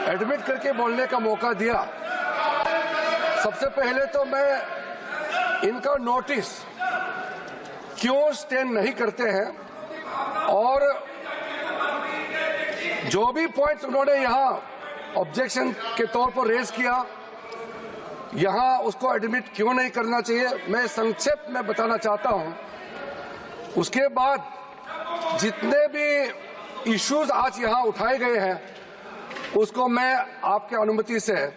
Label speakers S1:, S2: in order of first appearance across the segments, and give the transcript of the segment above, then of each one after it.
S1: Admit करके बोलने का मौका दिया। सबसे पहले तो मैं इनका नोटिस क्यों स्टैंड नहीं करते हैं और जो भी पॉइंट्स उन्होंने यहां ऑब्जेक्शन के तौर पर रेज किया, यहां उसको एडमिट क्यों नहीं करना चाहिए, मैं संक्षेप में बताना चाहता हूं। उसके बाद जितने भी इश्यूज आज यहां उठाए गए हैं उसको मैं आपके अनुमति से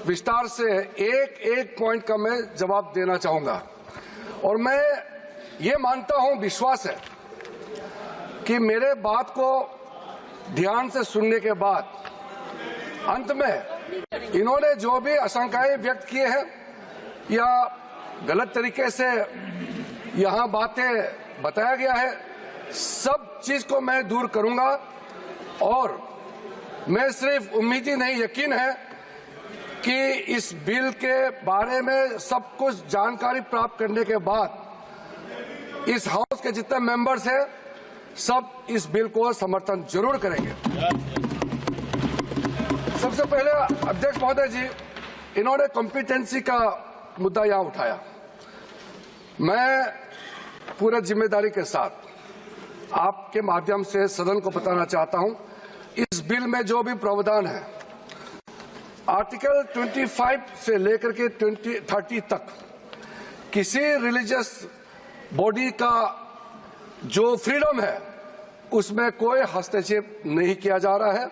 S1: विस्तार से एक एक पॉइंट का मैं जवाब देना चाहूंगा। और मैं ये मानता हूं, विश्वास है कि मेरे बात को ध्यान से सुनने के बाद अंत में इन्होंने जो भी आशंकाएं व्यक्त किए हैं या गलत तरीके से यहां बातें बताया गया है, सब चीज को मैं दूर करूंगा। और मैं सिर्फ उम्मीद ही नहीं, यकीन है कि इस बिल के बारे में सब कुछ जानकारी प्राप्त करने के बाद इस हाउस के जितने मेंबर्स हैं सब इस बिल को समर्थन जरूर करेंगे। सबसे पहले अध्यक्ष महोदय जी, इन्होंने कॉम्पिटेंसी का मुद्दा यहां उठाया। मैं पूरे जिम्मेदारी के साथ आपके माध्यम से सदन को बताना चाहता हूं, इस बिल में जो भी प्रावधान है आर्टिकल 25 से लेकर के 30 तक किसी रिलीजियस बॉडी का जो फ्रीडम है उसमें कोई हस्तक्षेप नहीं किया जा रहा है,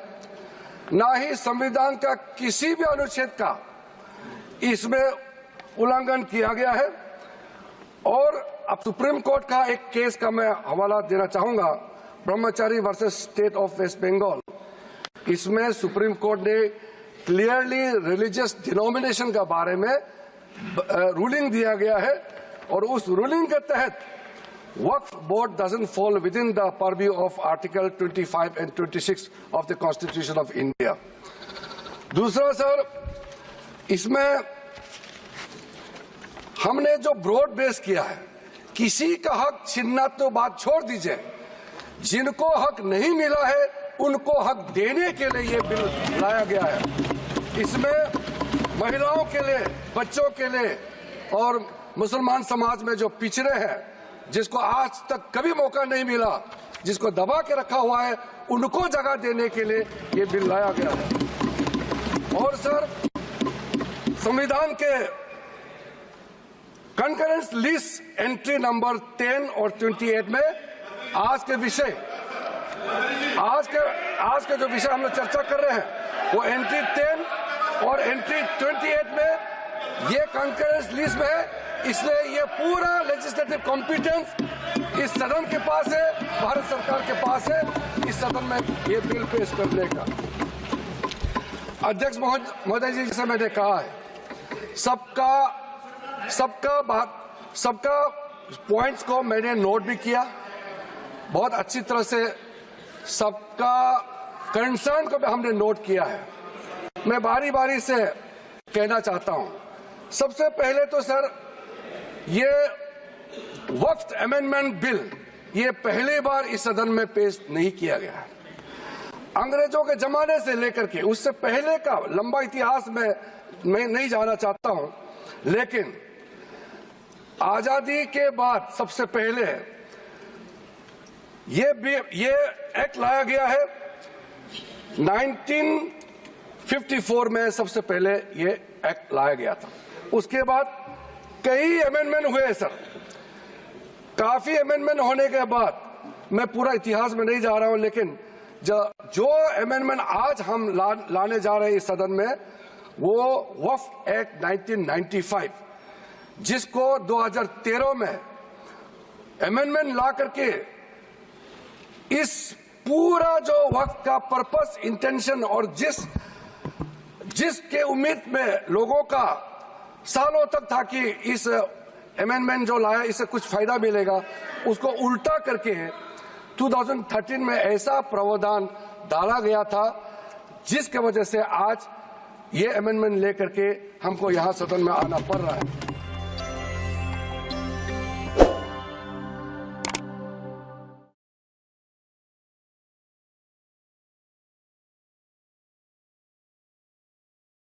S1: ना ही संविधान का किसी भी अनुच्छेद का इसमें उल्लंघन किया गया है। और अब सुप्रीम कोर्ट का एक केस का मैं हवाला देना चाहूंगा, Brahmachari versus state of West Bengal. इसमें सुप्रीम कोर्ट ने क्लियरली रिलीजियस डिनोमिनेशन के बारे में रूलिंग दिया गया है और उस रूलिंग के तहत वक्फ board doesn't fall within the purview of article 25 and 26 of the constitution of India. दूसरा सर, इसमें हमने जो ब्रॉड बेस किया है, किसी का हक छीनना तो बात छोड़ दीजिए, जिनको हक नहीं मिला है उनको हक देने के लिए ये बिल लाया गया है। इसमें महिलाओं के लिए, बच्चों के लिए और मुसलमान समाज में जो पिछड़े हैं, जिसको आज तक कभी मौका नहीं मिला, जिसको दबा के रखा हुआ है, उनको जगह देने के लिए ये बिल लाया गया है। और सर, संविधान के कंकरेंस लिस्ट एंट्री नंबर 10 और 28 में आज के जो विषय हम लोग चर्चा कर रहे हैं वो एंट्री 10 और एंट्री 28 में ये कंकरेंस लिस्ट में है। इसलिए ये पूरा लेजिस्लेटिव कॉम्पिटेंस इस सदन के पास है, भारत सरकार के पास है, इस सदन में ये बिल पेश करने का। अध्यक्ष महोदय जी, जैसे मैंने कहा है, सबका पॉइंट्स को मैंने नोट भी किया, बहुत अच्छी तरह से सबका कंसर्न को भी हमने नोट किया है। मैं बारी बारी से कहना चाहता हूं, सबसे पहले तो सर, ये वक्फ अमेंडमेंट बिल ये पहली बार इस सदन में पेश नहीं किया गया है। अंग्रेजों के जमाने से लेकर के उससे पहले का लंबा इतिहास में मैं नहीं जाना चाहता हूं, लेकिन आजादी के बाद सबसे पहले ये एक्ट लाया गया है। 1954 में सबसे पहले ये एक्ट लाया गया था। उसके बाद कई अमेंडमेंट हुए सर। काफी अमेंडमेंट होने के बाद, मैं पूरा इतिहास में नहीं जा रहा हूं, लेकिन जो अमेंडमेंट आज हम लाने जा रहे हैं इस सदन में, वो वक्फ एक्ट 1995, जिसको 2013 में अमेंडमेंट ला करके इस पूरा जो वक्त का पर्पस, इंटेंशन और जिसके उम्मीद में लोगों का सालों तक था कि इस अमेंडमेंट जो लाया इससे कुछ फायदा मिलेगा, उसको उल्टा करके 2013 में ऐसा प्रावधान डाला गया था जिसके वजह से आज ये अमेंडमेंट लेकर के हमको यहां सदन में आना पड़ रहा है।